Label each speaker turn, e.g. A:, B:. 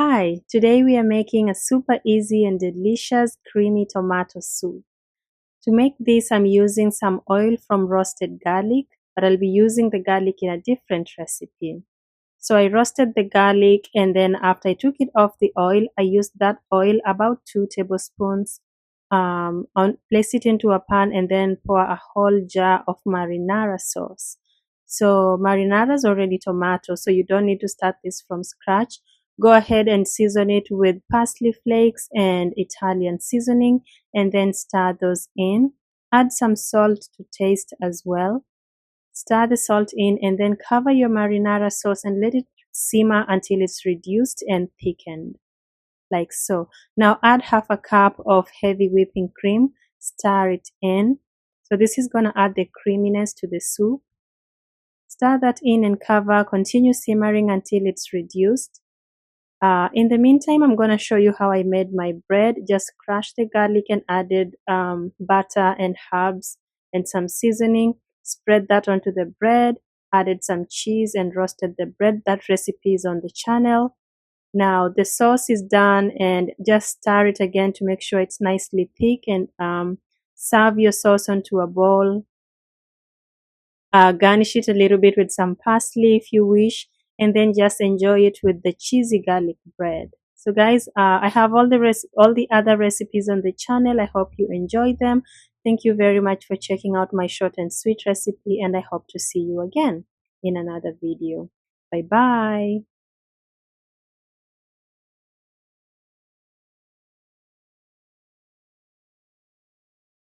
A: Hi, today we are making a super easy and delicious creamy tomato soup. To make this, I'm using some oil from roasted garlic, but I'll be using the garlic in a different recipe. So I roasted the garlic, and then after I took it off the oil, I used that oil, about 2 tablespoons, place it into a pan and then pour a whole jar of marinara sauce. So marinara is already tomato, so you don't need to start this from scratch. Go ahead and season it with parsley flakes and Italian seasoning, and then stir those in. Add some salt to taste as well. Stir the salt in and then cover your marinara sauce and let it simmer until it's reduced and thickened, like so. Now add half a cup of heavy whipping cream, stir it in. So this is going to add the creaminess to the soup. Stir that in and cover, continue simmering until it's reduced. In the meantime, I'm going to show you how I made my bread. Just crushed the garlic and added butter and herbs and some seasoning. Spread that onto the bread, added some cheese and roasted the bread. That recipe is on the channel. Now the sauce is done, and just stir it again to make sure it's nicely thick, and serve your sauce onto a bowl. Garnish it a little bit with some parsley if you wish, and then just enjoy it with the cheesy garlic bread. So guys, I have all the other recipes on the channel. I hope you enjoy them. Thank you very much for checking out my short and sweet recipe, and I hope to see you again in another video. Bye bye.